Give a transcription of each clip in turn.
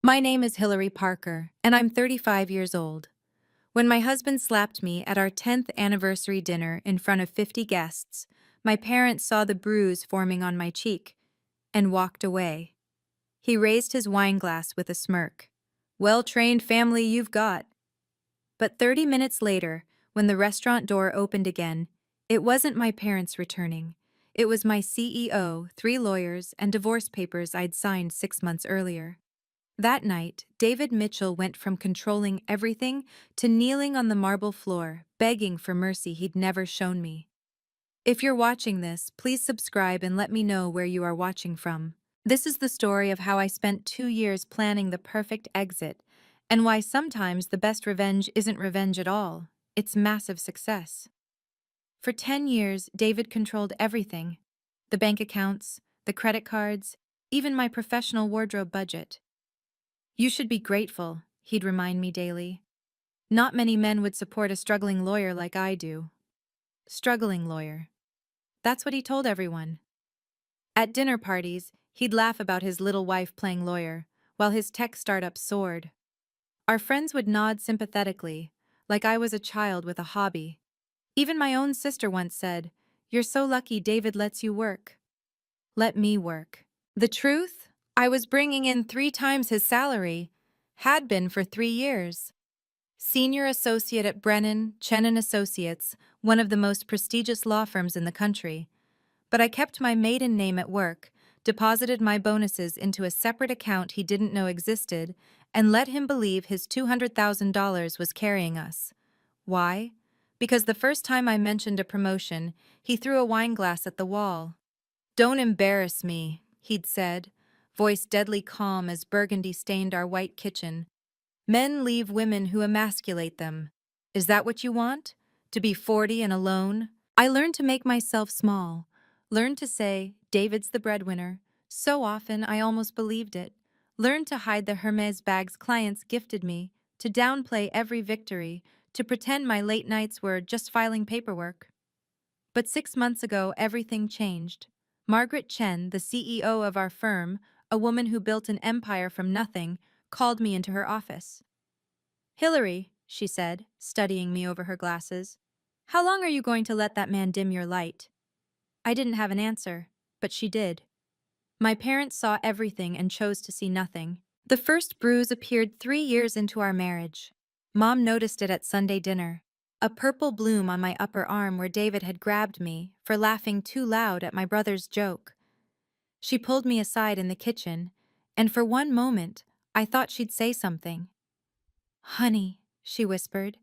My name is Hillary Parker, and I'm 35 years old. When my husband slapped me at our 10th anniversary dinner in front of 50 guests, my parents saw the bruise forming on my cheek and walked away. He raised his wine glass with a smirk. Well-trained family you've got. But 30 minutes later, when the restaurant door opened again, it wasn't my parents returning. It was my CEO, 3 lawyers, and divorce papers I'd signed 6 months earlier. That night, David Mitchell went from controlling everything to kneeling on the marble floor, begging for mercy he'd never shown me. If you're watching this, please subscribe and let me know where you are watching from. This is the story of how I spent 2 years planning the perfect exit, and why sometimes the best revenge isn't revenge at all, it's massive success. For 10 years, David controlled everything: the bank accounts, the credit cards, even my professional wardrobe budget. You should be grateful, he'd remind me daily. Not many men would support a struggling lawyer like I do. Struggling lawyer. That's what he told everyone. At dinner parties, he'd laugh about his little wife playing lawyer, while his tech startup soared. Our friends would nod sympathetically, like I was a child with a hobby. Even my own sister once said, "You're so lucky David lets you work." Let me work. The truth? I was bringing in 3 times his salary. Had been for 3 years. Senior associate at Brennan, Chen and Associates, one of the most prestigious law firms in the country. But I kept my maiden name at work, deposited my bonuses into a separate account he didn't know existed, and let him believe his $200,000 was carrying us. Why? Because the first time I mentioned a promotion, he threw a wine glass at the wall. "Don't embarrass me," he'd said, voice deadly calm as burgundy stained our white kitchen. "Men leave women who emasculate them. Is that what you want? To be 40 and alone?" I learned to make myself small, learned to say, "David's the breadwinner." So often I almost believed it. Learned to hide the Hermes bags clients gifted me, to downplay every victory, to pretend my late nights were just filing paperwork. But 6 months ago, everything changed. Margaret Chen, the CEO of our firm, a woman who built an empire from nothing, called me into her office. "Hillary," she said, studying me over her glasses, "how long are you going to let that man dim your light?" I didn't have an answer, but she did. My parents saw everything and chose to see nothing. The first bruise appeared 3 years into our marriage. Mom noticed it at Sunday dinner. A purple bloom on my upper arm where David had grabbed me for laughing too loud at my brother's joke. She pulled me aside in the kitchen, and for one moment, I thought she'd say something. "Honey," she whispered,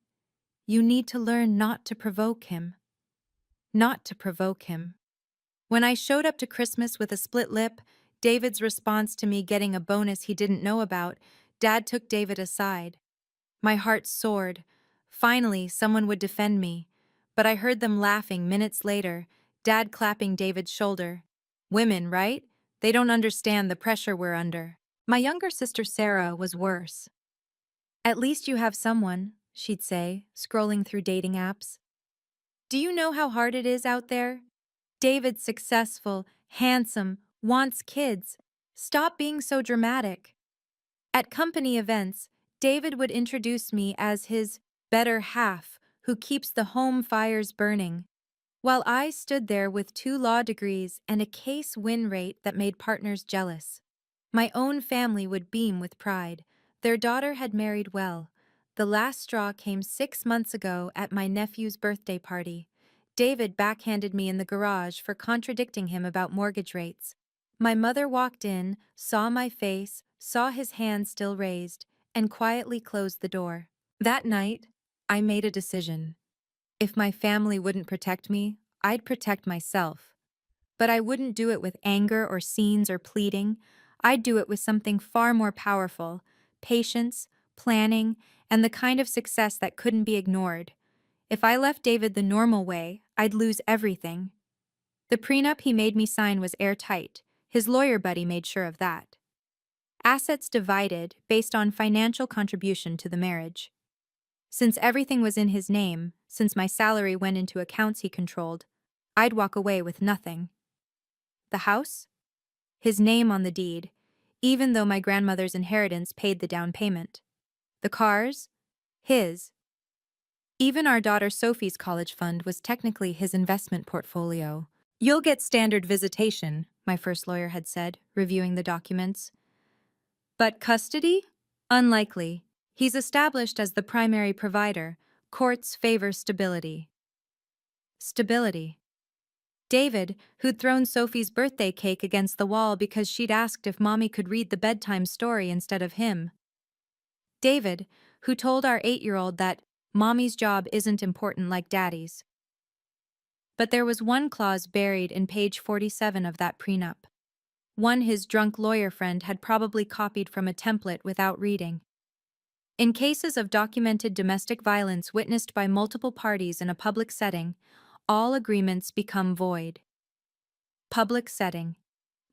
"you need to learn not to provoke him." Not to provoke him. When I showed up to Christmas with a split lip, David's response to me getting a bonus he didn't know about, Dad took David aside. My heart soared. Finally, someone would defend me. But I heard them laughing minutes later, Dad clapping David's shoulder. "Women, right? They don't understand the pressure we're under." My younger sister Sarah was worse. "At least you have someone," she'd say, scrolling through dating apps. "Do you know how hard it is out there? David's successful, handsome, wants kids. Stop being so dramatic." At company events, David would introduce me as his better half who keeps the home fires burning, while I stood there with 2 law degrees and a case win rate that made partners jealous. My own family would beam with pride. Their daughter had married well. The last straw came 6 months ago at my nephew's birthday party. David backhanded me in the garage for contradicting him about mortgage rates. My mother walked in, saw my face, saw his hand still raised, and quietly closed the door. That night, I made a decision. If my family wouldn't protect me, I'd protect myself. But I wouldn't do it with anger or scenes or pleading. I'd do it with something far more powerful: patience, planning, and the kind of success that couldn't be ignored. If I left David the normal way, I'd lose everything. The prenup he made me sign was airtight. His lawyer buddy made sure of that. Assets divided based on financial contribution to the marriage. Since everything was in his name, since my salary went into accounts he controlled, I'd walk away with nothing. The house? His name on the deed. even though my grandmother's inheritance paid the down payment. The cars? His. Even our daughter Sophie's college fund was technically his investment portfolio. You'll get standard visitation, my first lawyer had said, reviewing the documents. But custody? Unlikely. He's established as the primary provider. Courts favor stability. Stability. David, who'd thrown Sophie's birthday cake against the wall because she'd asked if Mommy could read the bedtime story instead of him. David, who told our 8-year-old that Mommy's job isn't important like Daddy's. But there was one clause buried in page 47 of that prenup. One his drunk lawyer friend had probably copied from a template without reading. In cases of documented domestic violence witnessed by multiple parties in a public setting, all agreements become void. Public setting.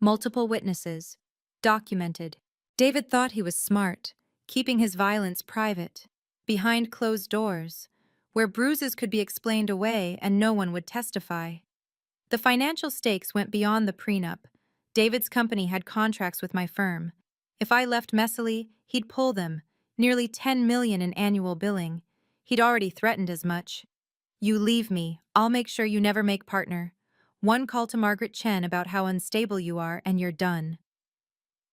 Multiple witnesses. Documented. David thought he was smart, keeping his violence private, behind closed doors, where bruises could be explained away and no one would testify. The financial stakes went beyond the prenup. David's company had contracts with my firm. If I left messily, he'd pull them, nearly $10 million in annual billing. He'd already threatened as much. You leave me, I'll make sure you never make partner. One call to Margaret Chen about how unstable you are and you're done.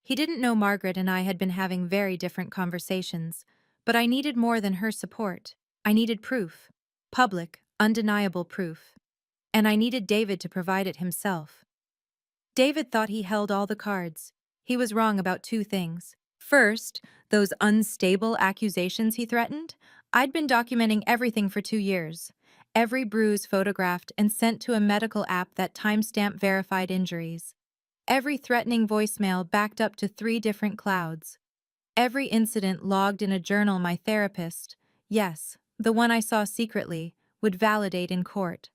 He didn't know Margaret and I had been having very different conversations, but I needed more than her support. I needed proof. Public, undeniable proof. And I needed David to provide it himself. David thought he held all the cards. He was wrong about two things. First, those unstable accusations he threatened. I'd been documenting everything for 2 years. Every bruise photographed and sent to a medical app that timestamp verified injuries. Every threatening voicemail backed up to 3 different clouds. Every incident logged in a journal my therapist, yes, the one I saw secretly, would validate in court.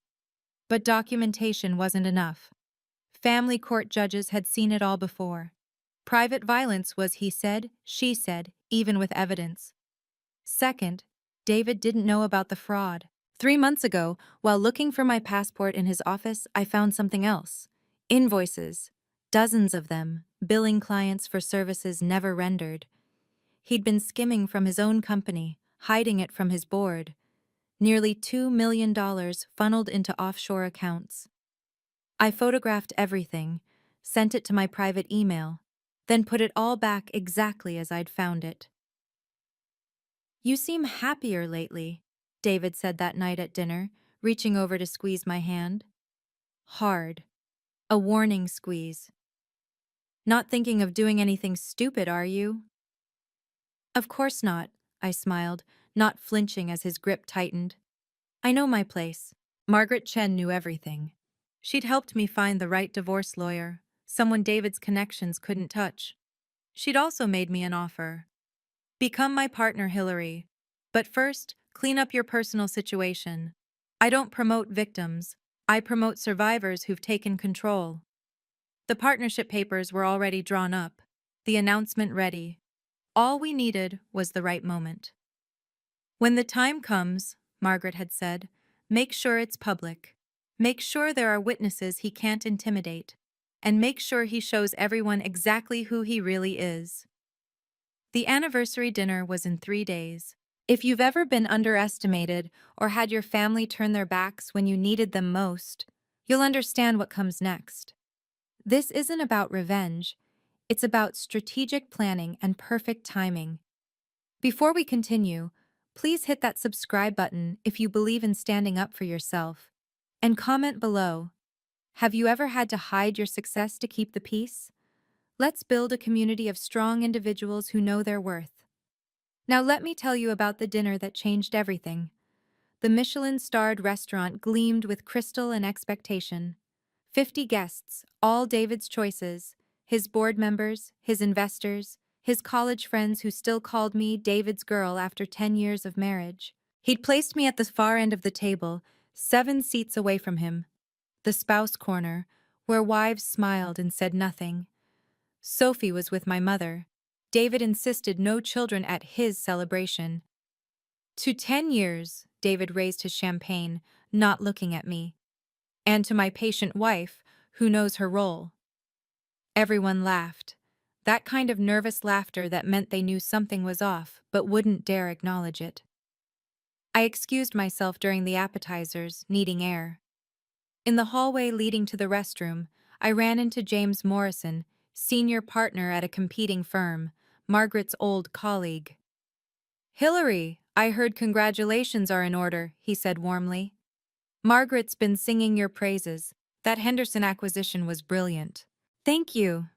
But documentation wasn't enough. Family court judges had seen it all before. Private violence was he said, she said, even with evidence. Second, David didn't know about the fraud. 3 months ago, while looking for my passport in his office, I found something else. Invoices. Dozens of them, billing clients for services never rendered. He'd been skimming from his own company, hiding it from his board. Nearly $2 million funneled into offshore accounts. I photographed everything, sent it to my private email, then put it all back exactly as I'd found it. You seem happier lately, David said that night at dinner, reaching over to squeeze my hand. Hard. A warning squeeze. Not thinking of doing anything stupid, are you? Of course not, I smiled, not flinching as his grip tightened. I know my place. Margaret Chen knew everything. She'd helped me find the right divorce lawyer, someone David's connections couldn't touch. She'd also made me an offer. Become my partner, Hillary. But first, clean up your personal situation. I don't promote victims. I promote survivors who've taken control. The partnership papers were already drawn up, the announcement ready. All we needed was the right moment. When the time comes, Margaret had said, make sure it's public. Make sure there are witnesses he can't intimidate. And make sure he shows everyone exactly who he really is. The anniversary dinner was in 3 days. If you've ever been underestimated or had your family turn their backs when you needed them most, you'll understand what comes next. This isn't about revenge. It's about strategic planning and perfect timing. Before we continue, please hit that subscribe button if you believe in standing up for yourself. And comment below. Have you ever had to hide your success to keep the peace? Let's build a community of strong individuals who know their worth. Now let me tell you about the dinner that changed everything. The Michelin-starred restaurant gleamed with crystal and expectation. 50 guests, all David's choices, his board members, his investors, his college friends who still called me David's girl after 10 years of marriage. He'd placed me at the far end of the table, 7 seats away from him, the spouse corner, where wives smiled and said nothing. Sophie was with my mother. David insisted no children at his celebration. To 10 years, David raised his champagne, not looking at me. And to my patient wife, who knows her role. Everyone laughed. That kind of nervous laughter that meant they knew something was off, but wouldn't dare acknowledge it. I excused myself during the appetizers, needing air. In the hallway leading to the restroom, I ran into James Morrison, senior partner at a competing firm, Margaret's old colleague. "Hillary, I heard congratulations are in order," he said warmly. "Margaret's been singing your praises. That Henderson acquisition was brilliant." "Thank you."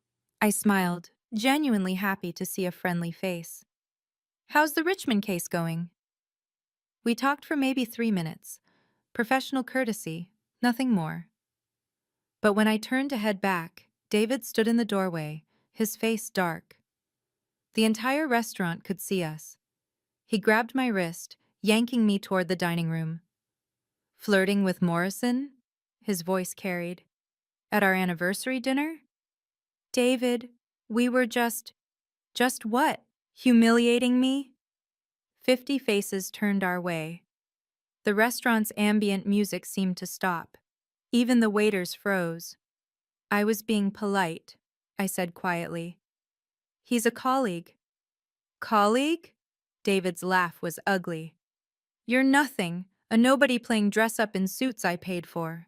I smiled, genuinely happy to see a friendly face. "How's the Richmond case going?" We talked for maybe 3 minutes. Professional courtesy, nothing more. But when I turned to head back, David stood in the doorway, his face dark. The entire restaurant could see us. He grabbed my wrist, yanking me toward the dining room. "Flirting with Morrison?" His voice carried. "At our anniversary dinner?" "David, we were just what? Humiliating me?" 50 faces turned our way. The restaurant's ambient music seemed to stop. Even the waiters froze. "I was being polite," I said quietly. "He's a colleague." "Colleague?" David's laugh was ugly. "You're nothing, a nobody playing dress-up in suits I paid for."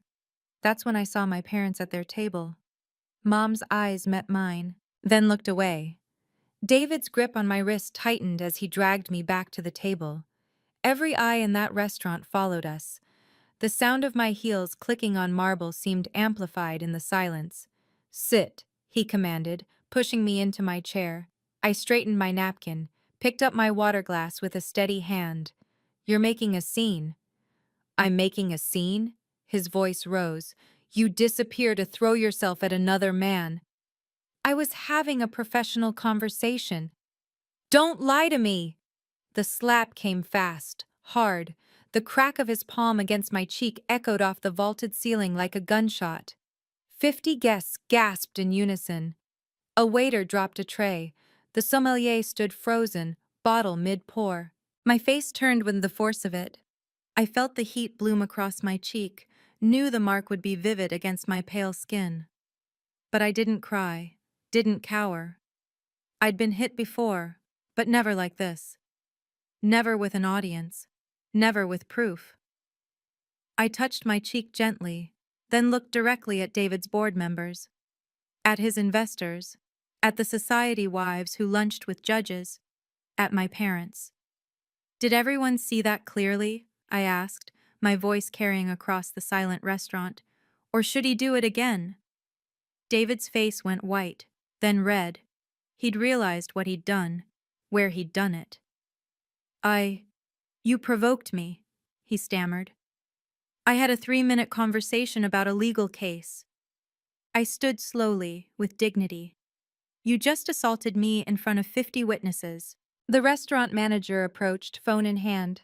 That's when I saw my parents at their table. Mom's eyes met mine, then looked away. David's grip on my wrist tightened as he dragged me back to the table. Every eye in that restaurant followed us. The sound of my heels clicking on marble seemed amplified in the silence. "Sit," he commanded, pushing me into my chair. I straightened my napkin, picked up my water glass with a steady hand. "You're making a scene." "I'm making a scene?" His voice rose. "You disappear to throw yourself at another man." "I was having a professional conversation." "Don't lie to me!" The slap came fast, hard. The crack of his palm against my cheek echoed off the vaulted ceiling like a gunshot. 50 guests gasped in unison. A waiter dropped a tray. The sommelier stood frozen, bottle mid-pour. My face turned with the force of it. I felt the heat bloom across my cheek, knew the mark would be vivid against my pale skin. But I didn't cry, didn't cower. I'd been hit before, but never like this. Never with an audience. Never with proof. I touched my cheek gently, then looked directly at David's board members, at his investors, at the society wives who lunched with judges, at my parents. "Did everyone see that clearly?" I asked, my voice carrying across the silent restaurant. "Or should he do it again?" David's face went white, then red. He'd realized what he'd done, where he'd done it. You provoked me," he stammered. "I had a 3-minute conversation about a legal case." I stood slowly, with dignity. "You just assaulted me in front of 50 witnesses." The restaurant manager approached, phone in hand.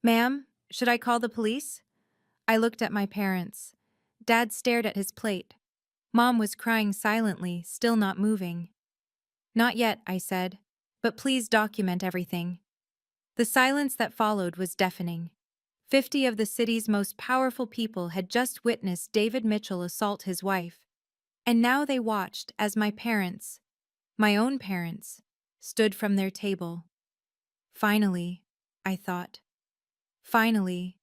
"Ma'am, should I call the police?" I looked at my parents. Dad stared at his plate. Mom was crying silently, still not moving. "Not yet," I said. "But please document everything." The silence that followed was deafening. 50 of the city's most powerful people had just witnessed David Mitchell assault his wife. And now they watched as my parents, my own parents, stood from their table. Finally, I thought. Finally,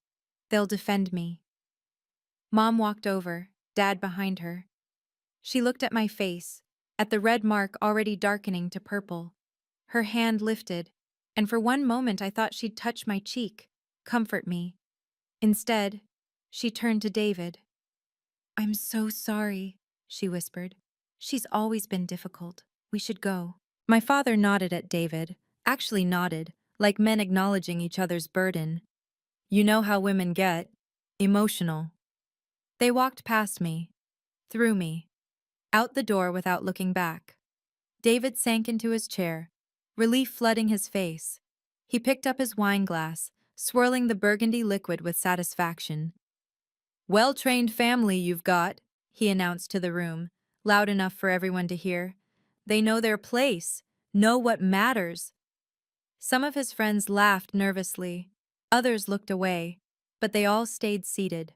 they'll defend me. Mom walked over, Dad behind her. She looked at my face, at the red mark already darkening to purple. Her hand lifted, and for one moment I thought she'd touch my cheek, comfort me. Instead, she turned to David. "I'm so sorry," she whispered. "She's always been difficult. We should go." My father nodded at David, actually nodded, like men acknowledging each other's burden. "You know how women get. Emotional." They walked past me, through me, out the door without looking back. David sank into his chair, relief flooding his face. He picked up his wine glass, swirling the burgundy liquid with satisfaction. "Well-trained family you've got," he announced to the room, loud enough for everyone to hear. "They know their place, know what matters." Some of his friends laughed nervously, others looked away, but they all stayed seated.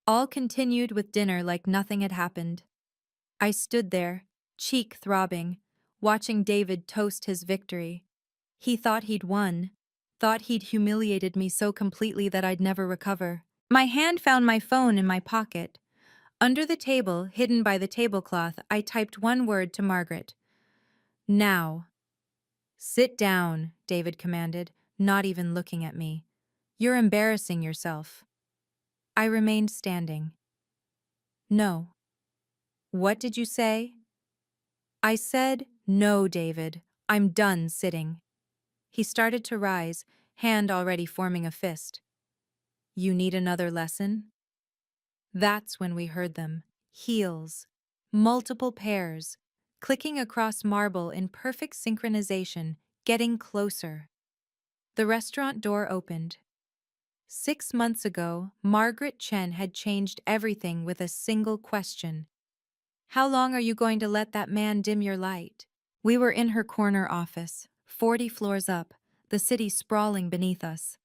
All continued with dinner like nothing had happened. I stood there, cheek throbbing, watching David toast his victory. He thought he'd won, thought he'd humiliated me so completely that I'd never recover. My hand found my phone in my pocket. Under the table, hidden by the tablecloth, I typed one word to Margaret. Now. Sit down, David commanded, not even looking at me. You're embarrassing yourself. I remained standing. No. What did you say? I said, no, David. I'm done sitting. He started to rise, hand already forming a fist. You need another lesson? That's when we heard them. Heels. Multiple pairs. Clicking across marble in perfect synchronization, getting closer. The restaurant door opened. 6 months ago, Margaret Chen had changed everything with a single question. How long are you going to let that man dim your light? We were in her corner office, 40 floors up, the city sprawling beneath us.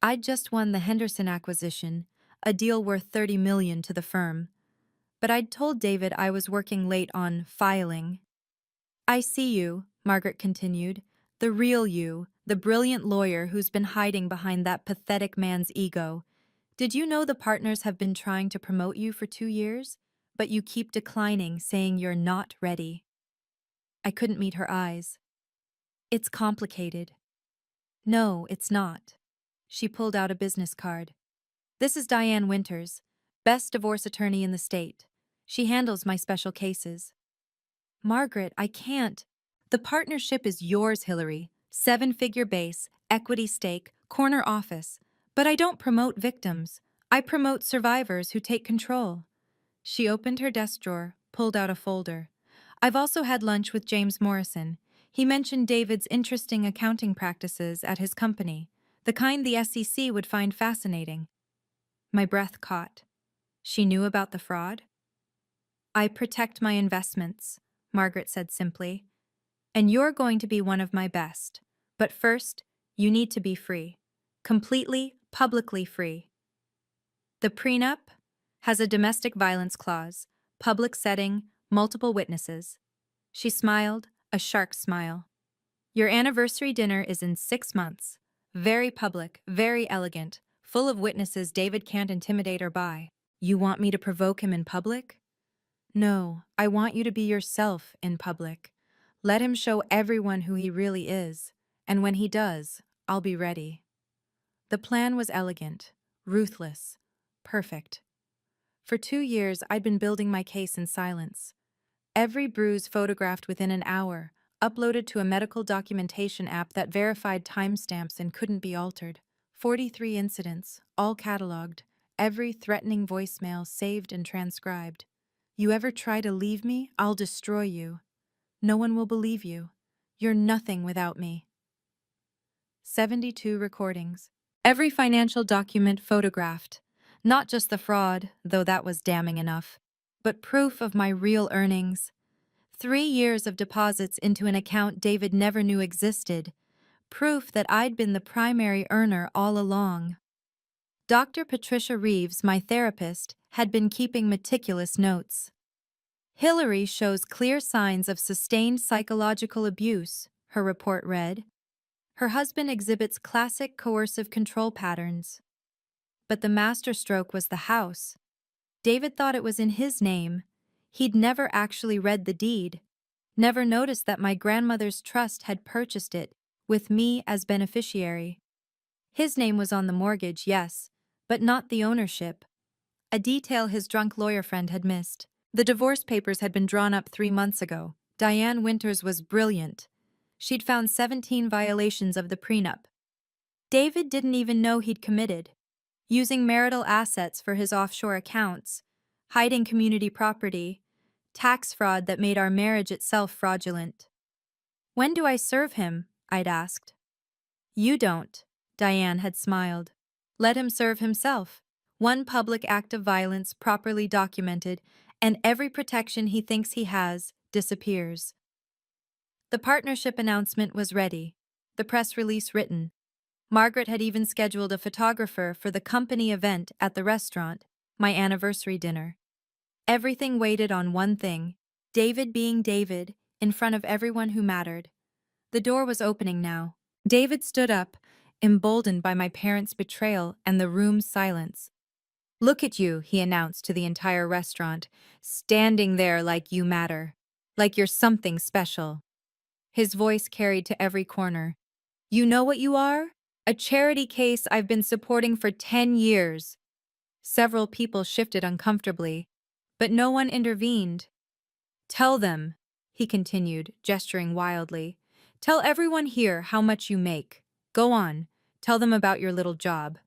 I'd just won the Henderson acquisition, a deal worth $30 million to the firm. But I'd told David I was working late on filing. I see you, Margaret continued, the real you, the brilliant lawyer who's been hiding behind that pathetic man's ego. Did you know the partners have been trying to promote you for 2 years? But you keep declining, saying you're not ready. I couldn't meet her eyes. It's complicated. No, it's not. She pulled out a business card. This is Diane Winters, best divorce attorney in the state. She handles my special cases. Margaret, I can't. The partnership is yours, Hillary. 7-figure base, equity stake, corner office. But I don't promote victims. I promote survivors who take control. She opened her desk drawer, pulled out a folder. I've also had lunch with James Morrison. He mentioned David's interesting accounting practices at his company, the kind the SEC would find fascinating. My breath caught. She knew about the fraud? I protect my investments, Margaret said simply. And you're going to be one of my best. But first, you need to be free. Completely, publicly free. The prenup has a domestic violence clause, public setting, multiple witnesses. She smiled, a shark smile. Your anniversary dinner is in 6 months. Very public, very elegant, full of witnesses David can't intimidate or buy. You want me to provoke him in public? No, I want you to be yourself in public. Let him show everyone who he really is, and when he does, I'll be ready. The plan was elegant, ruthless, perfect. For 2 years, I'd been building my case in silence. Every bruise photographed within an hour, uploaded to a medical documentation app that verified timestamps and couldn't be altered. 43 incidents, all cataloged, every threatening voicemail saved and transcribed. You ever try to leave me, I'll destroy you. No one will believe you. You're nothing without me. 72 recordings. Every financial document photographed. Not just the fraud, though that was damning enough, but proof of my real earnings. 3 years of deposits into an account David never knew existed. Proof that I'd been the primary earner all along. Dr. Patricia Reeves, my therapist, had been keeping meticulous notes. Hillary shows clear signs of sustained psychological abuse, her report read. Her husband exhibits classic coercive control patterns. But the masterstroke was the house. David thought it was in his name. He'd never actually read the deed, never noticed that my grandmother's trust had purchased it, with me as beneficiary. His name was on the mortgage, yes, but not the ownership. A detail his drunk lawyer friend had missed. The divorce papers had been drawn up 3 months ago. Diane Winters was brilliant. She'd found 17 violations of the prenup. David didn't even know he'd committed. Using marital assets for his offshore accounts, hiding community property, tax fraud that made our marriage itself fraudulent. When do I serve him? I'd asked. You don't, Diane had smiled. Let him serve himself. One public act of violence properly documented, and every protection he thinks he has disappears. The partnership announcement was ready, the press release written. Margaret had even scheduled a photographer for the company event at the restaurant, my anniversary dinner. Everything waited on one thing, David being David, in front of everyone who mattered. The door was opening now. David stood up, emboldened by my parents' betrayal and the room's silence. "Look at you," he announced to the entire restaurant, "standing there like you matter. Like you're something special." His voice carried to every corner. "You know what you are? A charity case I've been supporting for 10 years. Several people shifted uncomfortably, but no one intervened. "Tell them," he continued, gesturing wildly. "Tell everyone here how much you make. Go on, tell them about your little job."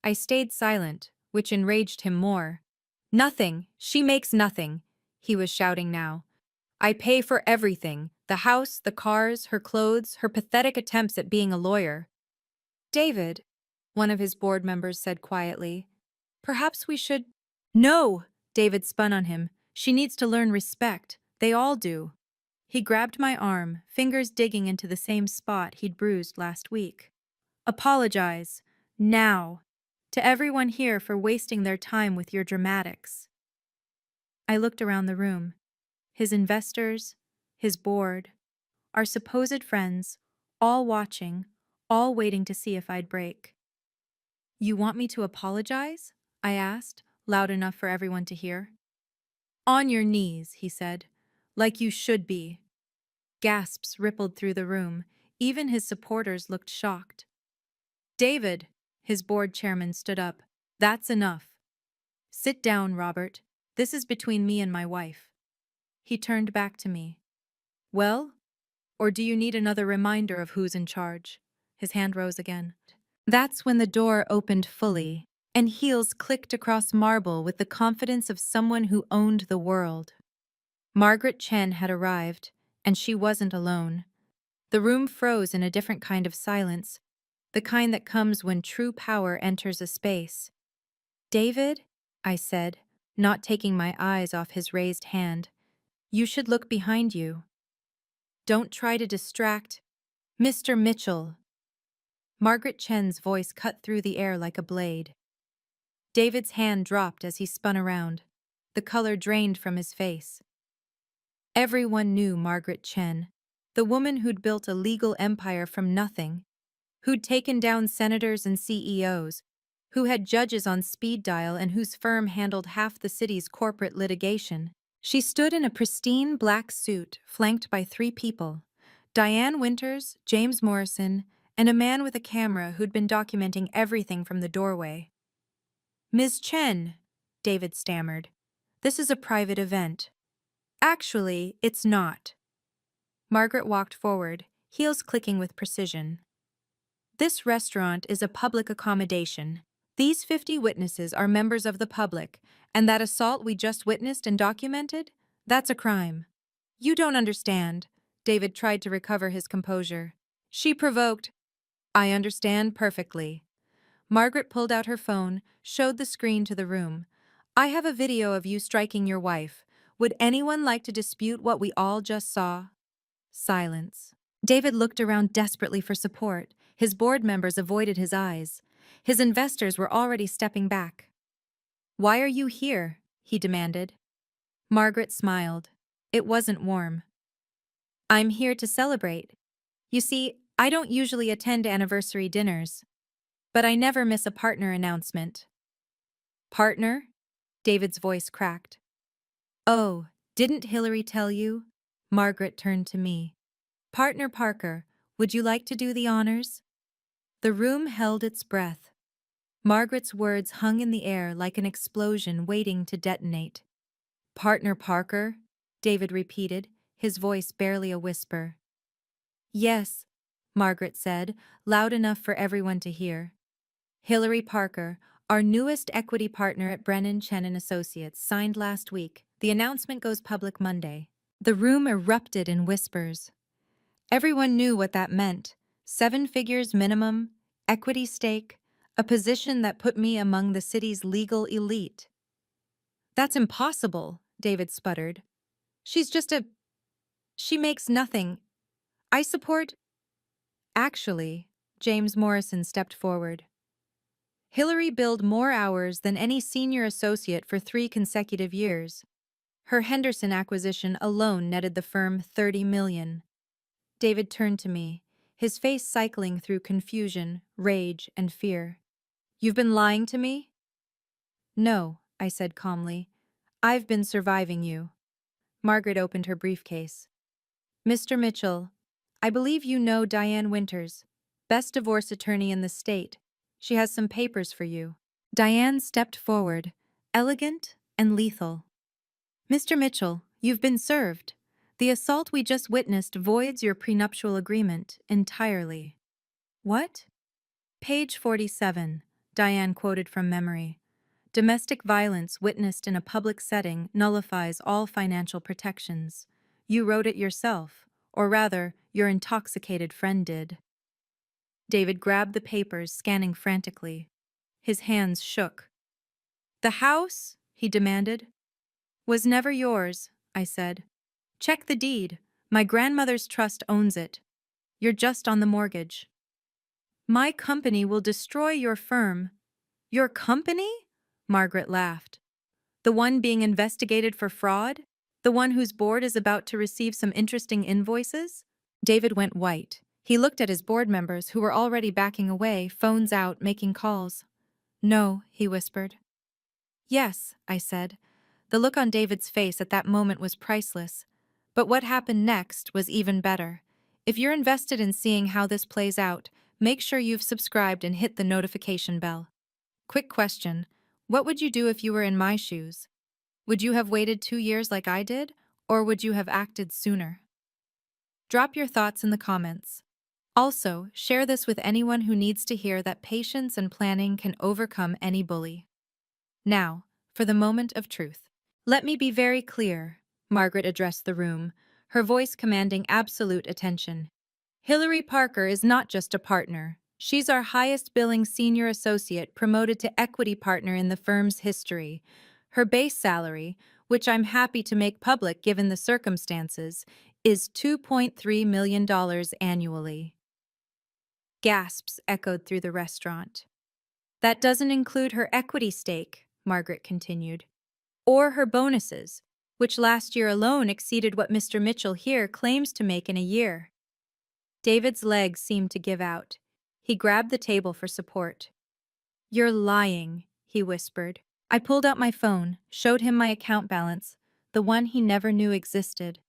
I stayed silent, which enraged him more. "Nothing, she makes nothing," he was shouting now. "I pay for everything, the house, the cars, her clothes, her pathetic attempts at being a lawyer." "David," one of his board members said quietly, "perhaps we should—" "No!" David spun on him. "She needs to learn respect. They all do." He grabbed my arm, fingers digging into the same spot he'd bruised last week. "Apologize. Now. To everyone here for wasting their time with your dramatics." I looked around the room. His investors, his board, our supposed friends, all watching, all waiting to see if I'd break. "You want me to apologize?" I asked, loud enough for everyone to hear. "On your knees," he said, "like you should be." Gasps rippled through the room. Even his supporters looked shocked. "David," his board chairman stood up, "that's enough. Sit down, Robert. This is between me and my wife." He turned back to me. "Well? Or do you need another reminder of who's in charge?" His hand rose again. That's when the door opened fully, and heels clicked across marble with the confidence of someone who owned the world. Margaret Chen had arrived, and she wasn't alone. The room froze in a different kind of silence, the kind that comes when true power enters a space. "David," I said, not taking my eyes off his raised hand, "you should look behind you. Don't try to distract Mr. Mitchell." Margaret Chen's voice cut through the air like a blade. David's hand dropped as he spun around. The color drained from his face. Everyone knew Margaret Chen, the woman who'd built a legal empire from nothing, who'd taken down senators and CEOs, who had judges on speed dial and whose firm handled half the city's corporate litigation. She stood in a pristine black suit, flanked by 3 people: Diane Winters, James Morrison, and a man with a camera who'd been documenting everything from the doorway. "Ms. Chen," David stammered, "this is a private event." "Actually, it's not." Margaret walked forward, heels clicking with precision. "This restaurant is a public accommodation. These 50 witnesses are members of the public, and that assault we just witnessed and documented, that's a crime." "You don't understand." David tried to recover his composure. "She provoked—" "I understand perfectly." Margaret pulled out her phone, showed the screen to the room. "I have a video of you striking your wife. Would anyone like to dispute what we all just saw?" Silence. David looked around desperately for support. His board members avoided his eyes. His investors were already stepping back. "Why are you here?" he demanded. Margaret smiled. It wasn't warm. "I'm here to celebrate. You see, I don't usually attend anniversary dinners, but I never miss a partner announcement." "Partner?" David's voice cracked. "Oh, didn't Hillary tell you?" Margaret turned to me. "Partner Parker, would you like to do the honors?" The room held its breath. Margaret's words hung in the air like an explosion waiting to detonate. "Partner Parker?" David repeated, his voice barely a whisper. "Yes," Margaret said, loud enough for everyone to hear. "Hillary Parker, our newest equity partner at Brennan Chen and Associates, signed last week. The announcement goes public Monday." The room erupted in whispers. Everyone knew what that meant. 7 figures minimum, equity stake, a position that put me among the city's legal elite. "That's impossible," David sputtered. She makes nothing. I support—" "Actually," James Morrison stepped forward, "Hillary billed more hours than any senior associate for 3 consecutive years. Her Henderson acquisition alone netted the firm $30 million. David turned to me, his face cycling through confusion, rage, and fear. You've been lying to me? No, I said calmly. I've been surviving you. Margaret opened her briefcase. Mr. Mitchell, I believe you know Diane Winters, best divorce attorney in the state. She has some papers for you. Diane stepped forward, elegant and lethal. Mr. Mitchell, you've been served. The assault we just witnessed voids your prenuptial agreement entirely. What? Page 47, Diane quoted from memory. Domestic violence witnessed in a public setting nullifies all financial protections. You wrote it yourself, or rather, your intoxicated friend did. David grabbed the papers, scanning frantically. His hands shook. The house, he demanded. Was never yours, I said. Check the deed. My grandmother's trust owns it. You're just on the mortgage. My company will destroy your firm. Your company? Margaret laughed. The one being investigated for fraud? The one whose board is about to receive some interesting invoices? David went white. He looked at his board members who were already backing away, phones out, making calls. No, he whispered. Yes, I said. The look on David's face at that moment was priceless. But what happened next was even better. If you're invested in seeing how this plays out, make sure you've subscribed and hit the notification bell. Quick question. What would you do if you were in my shoes? Would you have waited 2 years like I did, or would you have acted sooner? Drop your thoughts in the comments. Also, share this with anyone who needs to hear that patience and planning can overcome any bully. Now, for the moment of truth. Let me be very clear, Margaret addressed the room, her voice commanding absolute attention. Hillary Parker is not just a partner. She's our highest billing senior associate promoted to equity partner in the firm's history. Her base salary, which I'm happy to make public given the circumstances, is $2.3 million annually. Gasps echoed through the restaurant. That doesn't include her equity stake, Margaret continued, or her bonuses, which last year alone exceeded what Mr. Mitchell here claims to make in a year. David's legs seemed to give out. He grabbed the table for support. You're lying, he whispered. I pulled out my phone, showed him my account balance, the one he never knew existed.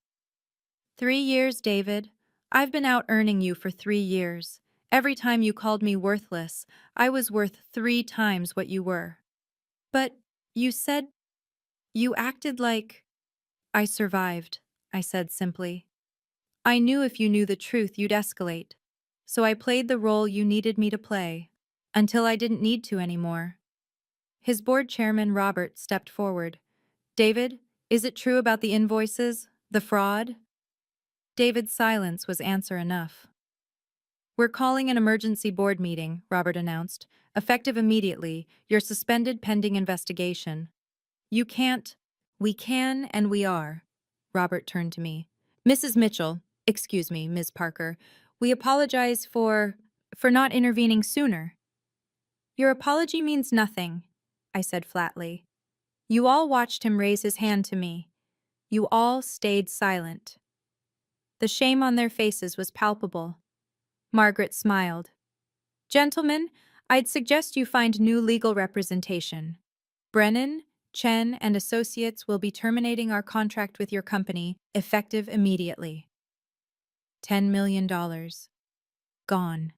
3 years, David. I've been out earning you for 3 years. Every time you called me worthless, I was worth 3 times what you were. But you said you acted like I survived, I said simply. I knew if you knew the truth, you'd escalate. So I played the role you needed me to play, until I didn't need to anymore. His board chairman, Robert, stepped forward. David, is it true about the invoices, the fraud? David's silence was answer enough. We're calling an emergency board meeting, Robert announced. Effective immediately. You're suspended pending investigation. You can't. We can and we are. Robert turned to me. Mrs. Mitchell, excuse me, Ms. Parker, we apologize for not intervening sooner. Your apology means nothing, I said flatly. You all watched him raise his hand to me. You all stayed silent. The shame on their faces was palpable. Margaret smiled. Gentlemen, I'd suggest you find new legal representation. Brennan, Chen, and Associates will be terminating our contract with your company, effective immediately. $10 million. Gone.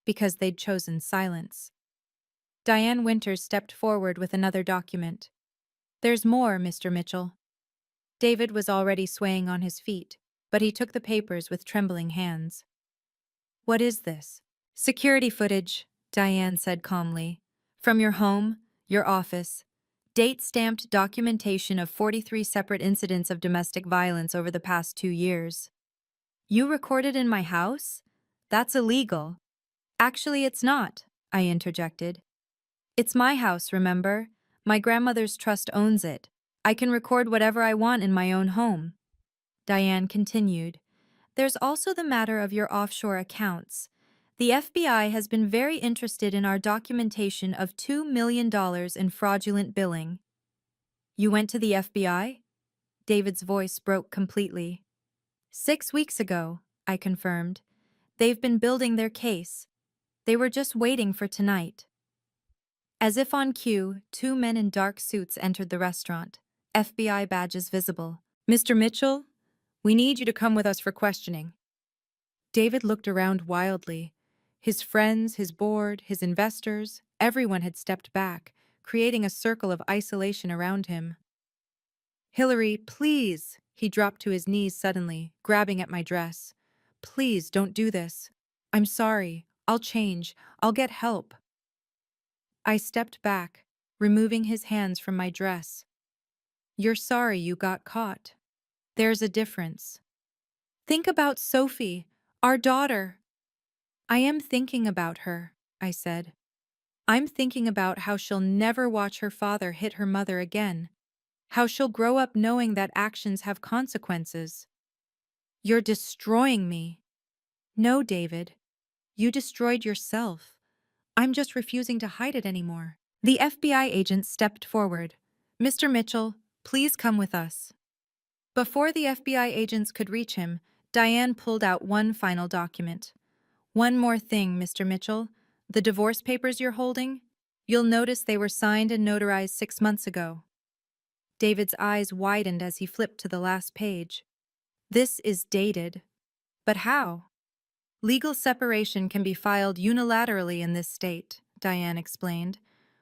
Because they'd chosen silence. Diane Winters stepped forward with another document. There's more, Mr. Mitchell. David was already swaying on his feet, but he took the papers with trembling hands. What is this? Security footage, Diane said calmly. From your home, your office. Date-stamped documentation of 43 separate incidents of domestic violence over the past 2 years. You recorded in my house? That's illegal. Actually, it's not, I interjected. It's my house, remember? My grandmother's trust owns it. I can record whatever I want in my own home. Diane continued. There's also the matter of your offshore accounts. The FBI has been very interested in our documentation of $2 million in fraudulent billing. You went to the FBI? David's voice broke completely. 6 weeks ago, I confirmed. They've been building their case. They were just waiting for tonight. As if on cue, two men in dark suits entered the restaurant, FBI badges visible. Mr. Mitchell, we need you to come with us for questioning. David looked around wildly. His friends, his board, his investors, everyone had stepped back, creating a circle of isolation around him. Hillary, please! He dropped to his knees suddenly, grabbing at my dress. Please don't do this. I'm sorry. I'll change. I'll get help. I stepped back, removing his hands from my dress. You're sorry you got caught. There's a difference. Think about Sophie, our daughter. I am thinking about her, I said. I'm thinking about how she'll never watch her father hit her mother again. How she'll grow up knowing that actions have consequences. You're destroying me. No, David. You destroyed yourself. I'm just refusing to hide it anymore. The FBI agent stepped forward. Mr. Mitchell, please come with us. Before the FBI agents could reach him, Diane pulled out one final document. One more thing, Mr. Mitchell. The divorce papers you're holding? You'll notice they were signed and notarized 6 months ago. David's eyes widened as he flipped to the last page. This is dated. But how? Legal separation can be filed unilaterally in this state, Diane explained.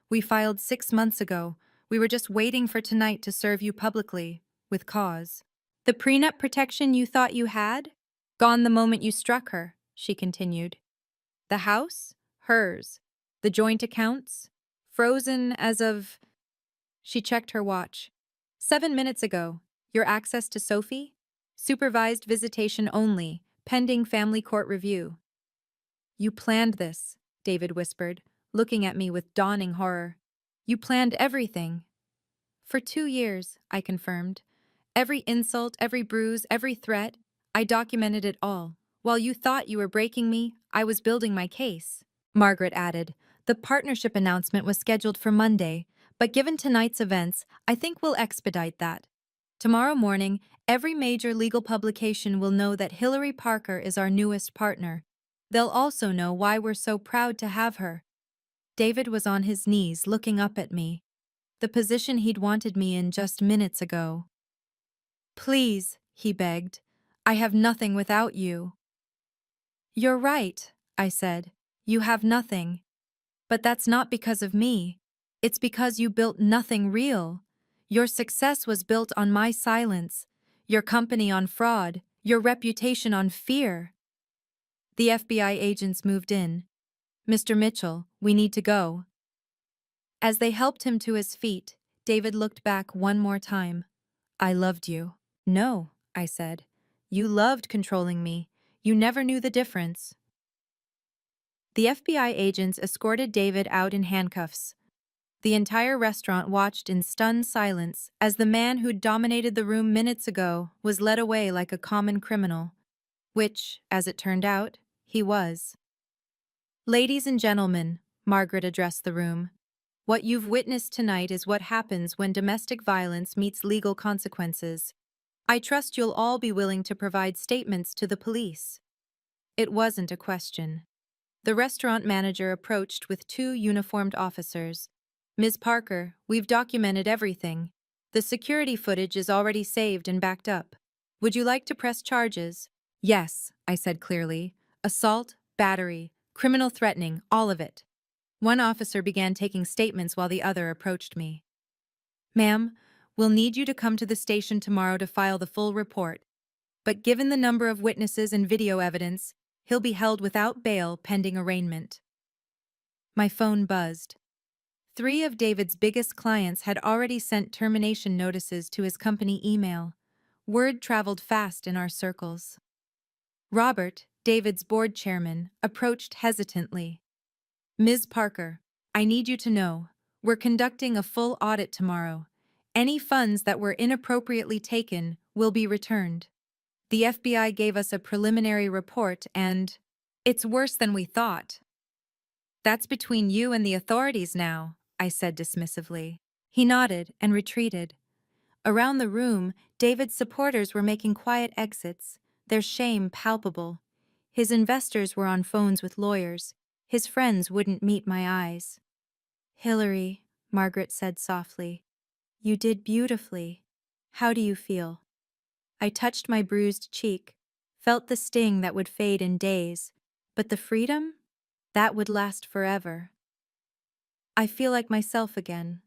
We filed 6 months ago. We were just waiting for tonight to serve you publicly, with cause. The prenup protection you thought you had? Gone the moment you struck her, she continued. The house? Hers. The joint accounts? Frozen as of... She checked her watch. 7 minutes ago. Your access to Sophie? Supervised visitation only, pending family court review. You planned this, David whispered, looking at me with dawning horror. You planned everything. For 2 years, I confirmed. Every insult, every bruise, every threat, I documented it all. While you thought you were breaking me, I was building my case. Margaret added, the partnership announcement was scheduled for Monday, but given tonight's events, I think we'll expedite that. Tomorrow morning, every major legal publication will know that Hillary Parker is our newest partner. They'll also know why we're so proud to have her. David was on his knees looking up at me, the position he'd wanted me in just minutes ago. Please, he begged. I have nothing without you. You're right, I said. You have nothing. But that's not because of me. It's because you built nothing real. Your success was built on my silence, your company on fraud, your reputation on fear. The FBI agents moved in. Mr. Mitchell, we need to go. As they helped him to his feet, David looked back one more time. I loved you. No, I said. You loved controlling me. You never knew the difference. The FBI agents escorted David out in handcuffs. The entire restaurant watched in stunned silence as the man who'd dominated the room minutes ago was led away like a common criminal, which, as it turned out, he was. Ladies and gentlemen, Margaret addressed the room. What you've witnessed tonight is what happens when domestic violence meets legal consequences. I trust you'll all be willing to provide statements to the police. It wasn't a question. The restaurant manager approached with 2 uniformed officers. Ms. Parker, we've documented everything. The security footage is already saved and backed up. Would you like to press charges? Yes, I said clearly. Assault, battery, criminal threatening, all of it. One officer began taking statements while the other approached me. Ma'am, we'll need you to come to the station tomorrow to file the full report. But given the number of witnesses and video evidence, he'll be held without bail pending arraignment. My phone buzzed. 3 of David's biggest clients had already sent termination notices to his company email. Word traveled fast in our circles. Robert, David's board chairman, approached hesitantly. Ms. Parker, I need you to know, we're conducting a full audit tomorrow. Any funds that were inappropriately taken will be returned. The FBI gave us a preliminary report and it's worse than we thought. That's between you and the authorities now, I said dismissively. He nodded and retreated. Around the room, David's supporters were making quiet exits, their shame palpable. His investors were on phones with lawyers. His friends wouldn't meet my eyes. "Hillary," Margaret said softly, "you did beautifully. How do you feel?" I touched my bruised cheek, felt the sting that would fade in days, but the freedom? That would last forever. "I feel like myself again."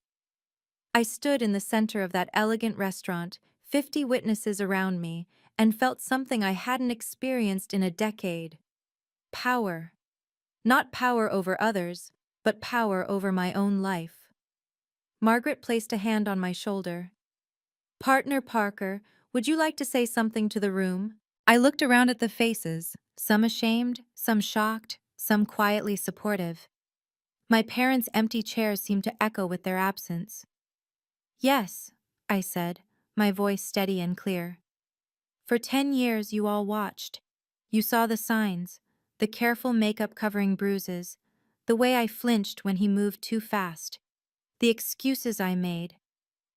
I stood in the center of that elegant restaurant, 50 witnesses around me, and felt something I hadn't experienced in a decade. Power. Not power over others, but power over my own life. Margaret placed a hand on my shoulder. "Partner Parker, would you like to say something to the room?" I looked around at the faces, some ashamed, some shocked, some quietly supportive. My parents' empty chairs seemed to echo with their absence. "Yes," I said, my voice steady and clear. "For 10 years you all watched. You saw the signs, the careful makeup covering bruises, the way I flinched when he moved too fast, the excuses I made,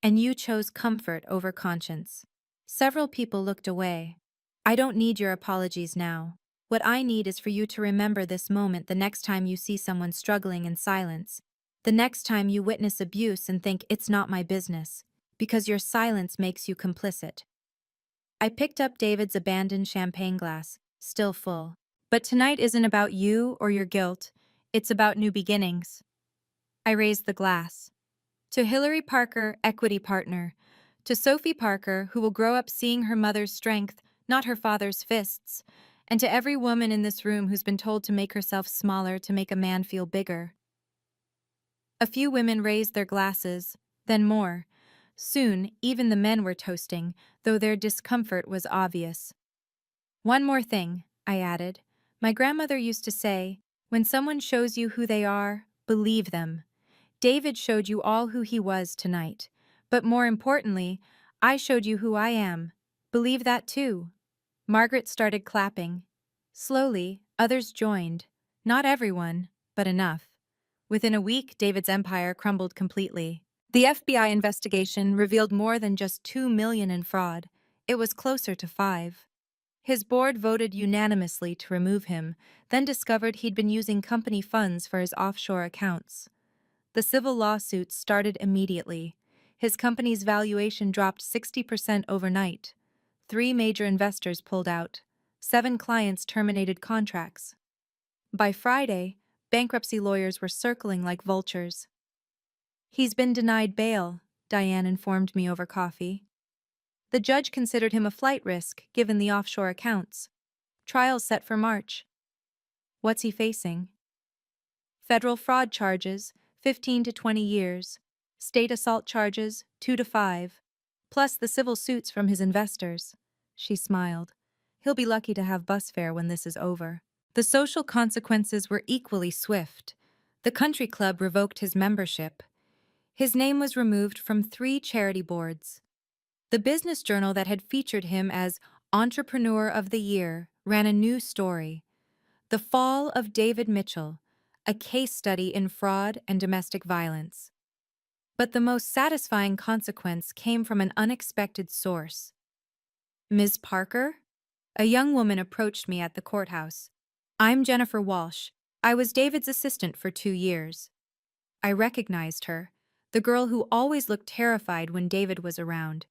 and you chose comfort over conscience." Several people looked away. "I don't need your apologies now. What I need is for you to remember this moment the next time you see someone struggling in silence. The next time you witness abuse and think it's not my business, because your silence makes you complicit." I picked up David's abandoned champagne glass, still full. "But tonight isn't about you or your guilt. It's about new beginnings." I raised the glass. "To Hillary Parker, equity partner. To Sophie Parker, who will grow up seeing her mother's strength, not her father's fists. And to every woman in this room who's been told to make herself smaller to make a man feel bigger." A few women raised their glasses, then more. Soon, even the men were toasting, though their discomfort was obvious. "One more thing," I added. "My grandmother used to say, when someone shows you who they are, believe them. David showed you all who he was tonight. But more importantly, I showed you who I am. Believe that too." Margaret started clapping. Slowly, others joined. Not everyone, but enough. Within a week, David's empire crumbled completely. The FBI investigation revealed more than just $2 million in fraud. It was closer to 5. His board voted unanimously to remove him, then discovered he'd been using company funds for his offshore accounts. The civil lawsuits started immediately. His company's valuation dropped 60% overnight. 3 major investors pulled out. 7 clients terminated contracts. By Friday, bankruptcy lawyers were circling like vultures. "He's been denied bail," Diane informed me over coffee. "The judge considered him a flight risk, given the offshore accounts. Trial's set for March." "What's he facing?" "Federal fraud charges, 15 to 20 years. State assault charges, 2 to 5. Plus the civil suits from his investors." She smiled. "He'll be lucky to have bus fare when this is over." The social consequences were equally swift. The country club revoked his membership. His name was removed from 3 charity boards. The business journal that had featured him as Entrepreneur of the Year ran a new story: "The Fall of David Mitchell, a case study in fraud and domestic violence." But the most satisfying consequence came from an unexpected source. "Ms. Parker?" A young woman approached me at the courthouse. "I'm Jennifer Walsh. I was David's assistant for 2 years." I recognized her, the girl who always looked terrified when David was around.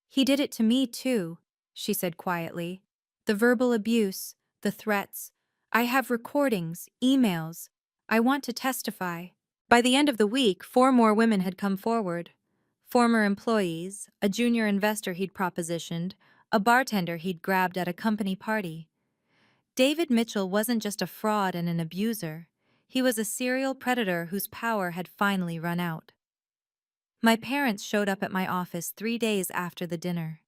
"He did it to me, too," she said quietly. "The verbal abuse, the threats. I have recordings, emails. I want to testify." By the end of the week, 4 more women had come forward. Former employees, a junior investor he'd propositioned, a bartender he'd grabbed at a company party. David Mitchell wasn't just a fraud and an abuser. He was a serial predator whose power had finally run out. My parents showed up at my office 3 days after the dinner.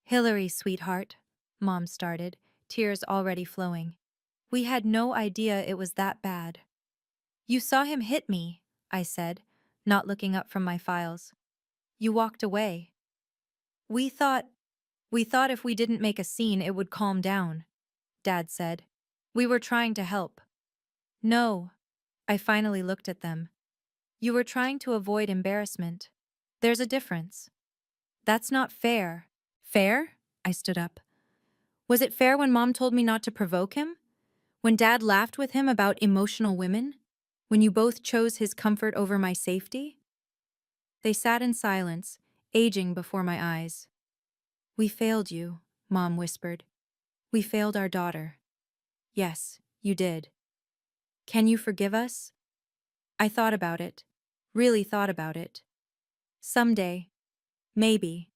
"Hillary, sweetheart," Mom started, tears already flowing. "We had no idea it was that bad." "You saw him hit me," I said, not looking up from my files. "You walked away." We thought if we didn't make a scene it would calm down," Dad said. "We were trying to help." "No." I finally looked at them. "You were trying to avoid embarrassment. There's a difference." That's not fair. Fair? I stood up. Was it fair when Mom told me not to provoke him? When Dad laughed with him about emotional women? When you both chose his comfort over my safety? They sat in silence, aging before my eyes. We failed you, Mom whispered. We failed our daughter. Yes, you did. Can you forgive us? I thought about it. Really thought about it. Someday. Maybe.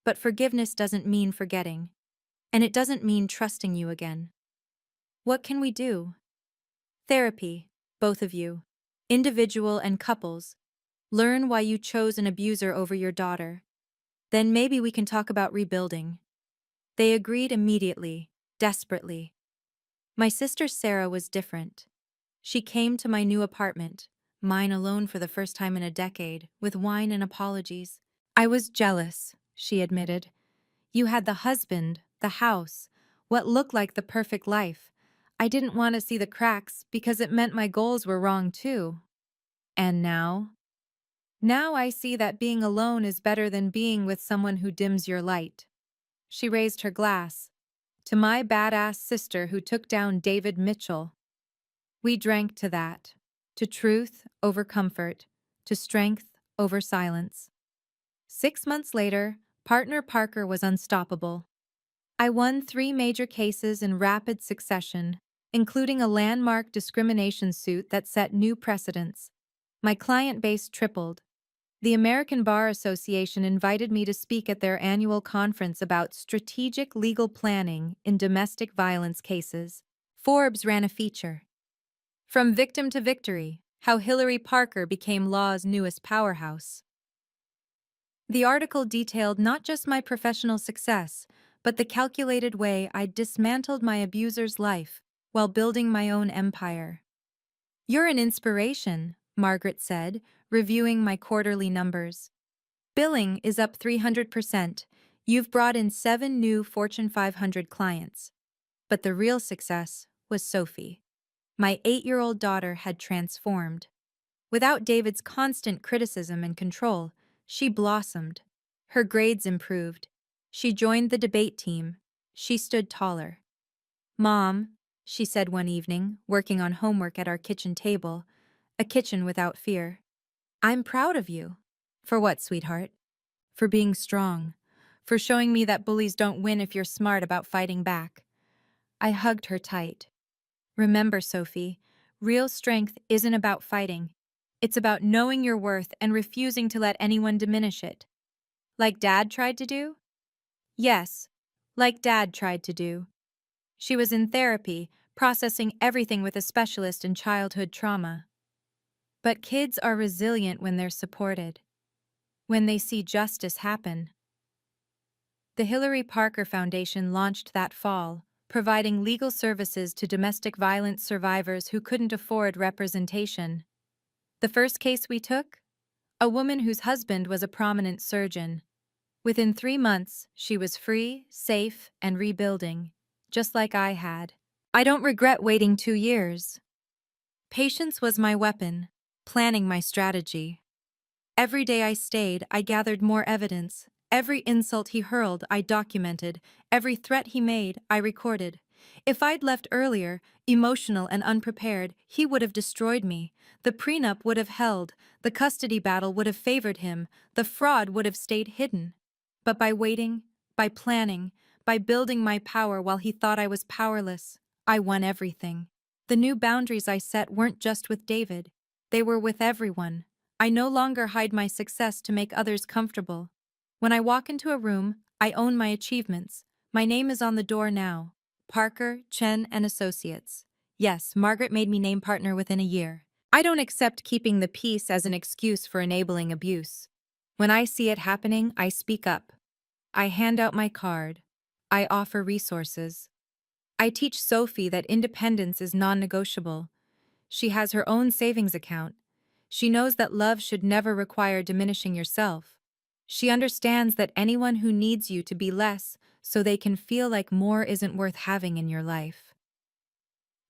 But forgiveness doesn't mean forgetting. And it doesn't mean trusting you again. What can we do? Therapy, both of you. Individual and couples. Learn why you chose an abuser over your daughter. Then maybe we can talk about rebuilding. They agreed immediately, desperately. My sister Sarah was different. She came to my new apartment, mine alone for the first time in a decade, with wine and apologies. I was jealous, she admitted. You had the husband, the house, what looked like the perfect life. I didn't want to see the cracks because it meant my goals were wrong too. And now? Now I see that being alone is better than being with someone who dims your light. She raised her glass. To my badass sister who took down David Mitchell. We drank to that. To truth over comfort. To strength over silence. 6 months later, partner Parker was unstoppable. I won 3 major cases in rapid succession, including a landmark discrimination suit that set new precedents. My client base tripled. The American Bar Association invited me to speak at their annual conference about strategic legal planning in domestic violence cases. Forbes ran a feature. From Victim to Victory: How Hillary Parker Became Law's Newest Powerhouse. The article detailed not just my professional success, but the calculated way I dismantled my abuser's life while building my own empire. You're an inspiration, Margaret said, reviewing my quarterly numbers. Billing is up 300%. You've brought in 7 new Fortune 500 clients. But the real success was Sophie. My 8-year-old daughter had transformed. Without David's constant criticism and control, she blossomed. Her grades improved. She joined the debate team. She stood taller. Mom, she said one evening, working on homework at our kitchen table, a kitchen without fear. I'm proud of you. For what, sweetheart? For being strong. For showing me that bullies don't win if you're smart about fighting back. I hugged her tight. Remember, Sophie, real strength isn't about fighting. It's about knowing your worth and refusing to let anyone diminish it. Like Dad tried to do? Yes, like Dad tried to do. She was in therapy, processing everything with a specialist in childhood trauma. But kids are resilient when they're supported, when they see justice happen. The Hillary Parker Foundation launched that fall, providing legal services to domestic violence survivors who couldn't afford representation. The first case we took? A woman whose husband was a prominent surgeon. Within 3 months, she was free, safe, and rebuilding, just like I had. I don't regret waiting 2 years. Patience was my weapon, planning my strategy. Every day I stayed, I gathered more evidence. Every insult he hurled, I documented. Every threat he made, I recorded. If I'd left earlier, emotional and unprepared, he would have destroyed me. The prenup would have held, the custody battle would have favored him, the fraud would have stayed hidden. But by waiting, by planning, by building my power while he thought I was powerless, I won everything. The new boundaries I set weren't just with David. They were with everyone. I no longer hide my success to make others comfortable. When I walk into a room, I own my achievements. My name is on the door now. Parker, Chen, and Associates. Yes, Margaret made me name partner within a year. I don't accept keeping the peace as an excuse for enabling abuse. When I see it happening, I speak up. I hand out my card. I offer resources. I teach Sophie that independence is non-negotiable. She has her own savings account. She knows that love should never require diminishing yourself. She understands that anyone who needs you to be less so they can feel like more isn't worth having in your life.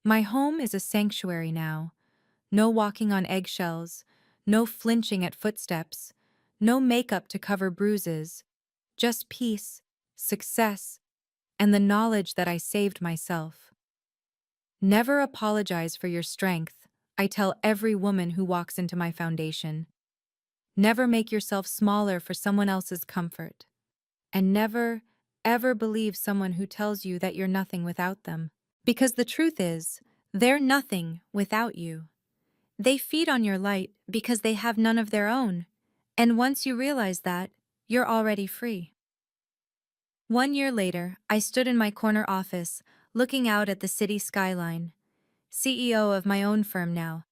My home is a sanctuary now. No walking on eggshells, no flinching at footsteps, no makeup to cover bruises, just peace, success, and the knowledge that I saved myself. Never apologize for your strength, I tell every woman who walks into my foundation. Never make yourself smaller for someone else's comfort. And never, ever believe someone who tells you that you're nothing without them. Because the truth is, they're nothing without you. They feed on your light because they have none of their own. And once you realize that, you're already free. 1 year later, I stood in my corner office, looking out at the city skyline. CEO of my own firm now.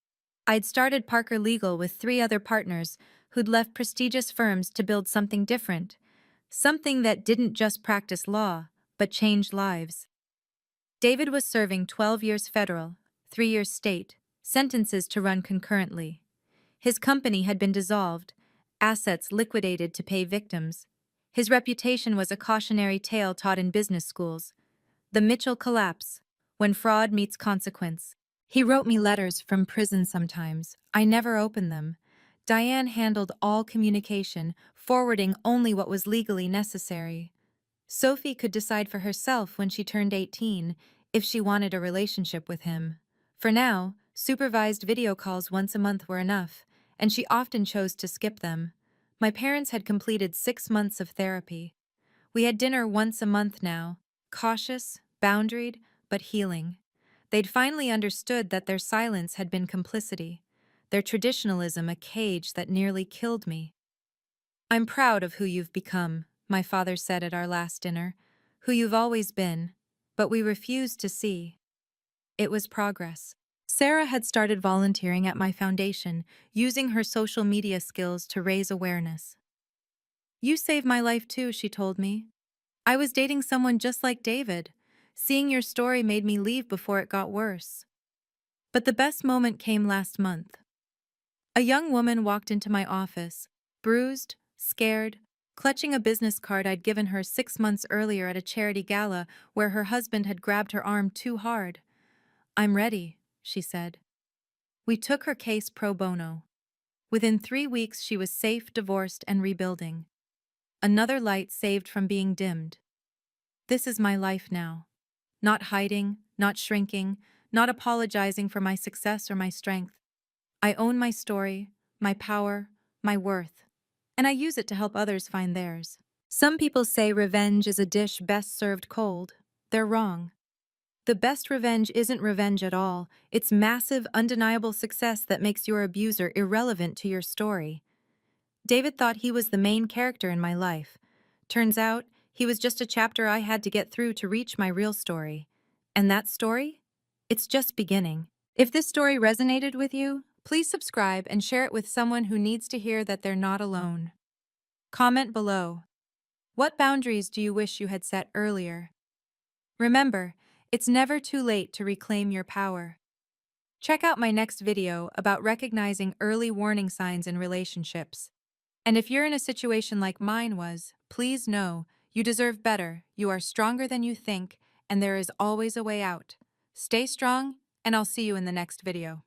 I'd started Parker Legal with 3 other partners who'd left prestigious firms to build something different. Something that didn't just practice law, but changed lives. David was serving 12 years federal, 3 years state, sentences to run concurrently. His company had been dissolved, assets liquidated to pay victims. His reputation was a cautionary tale taught in business schools. The Mitchell collapse, when fraud meets consequence. He wrote me letters from prison sometimes. I never opened them. Diane handled all communication, forwarding only what was legally necessary. Sophie could decide for herself when she turned 18 if she wanted a relationship with him. For now, supervised video calls once a month were enough, and she often chose to skip them. My parents had completed 6 months of therapy. We had dinner once a month now, cautious, boundaried, but healing. They'd finally understood that their silence had been complicity, their traditionalism a cage that nearly killed me. I'm proud of who you've become, my father said at our last dinner, who you've always been, but we refused to see. It was progress. Sarah had started volunteering at my foundation, using her social media skills to raise awareness. You saved my life too, she told me. I was dating someone just like David. Seeing your story made me leave before it got worse. But the best moment came last month. A young woman walked into my office, bruised, scared, clutching a business card I'd given her 6 months earlier at a charity gala where her husband had grabbed her arm too hard. I'm ready, she said. We took her case pro bono. Within 3 weeks, she was safe, divorced, and rebuilding. Another light saved from being dimmed. This is my life now. Not hiding, not shrinking, not apologizing for my success or my strength. I own my story, my power, my worth, and I use it to help others find theirs. Some people say revenge is a dish best served cold. They're wrong. The best revenge isn't revenge at all. It's massive, undeniable success that makes your abuser irrelevant to your story. David thought he was the main character in my life. Turns out, he was just a chapter I had to get through to reach my real story. And that story? It's just beginning. If this story resonated with you, please subscribe and share it with someone who needs to hear that they're not alone. Comment below. What boundaries do you wish you had set earlier? Remember, it's never too late to reclaim your power. Check out my next video about recognizing early warning signs in relationships. And if you're in a situation like mine was, please know you deserve better, you are stronger than you think, and there is always a way out. Stay strong, and I'll see you in the next video.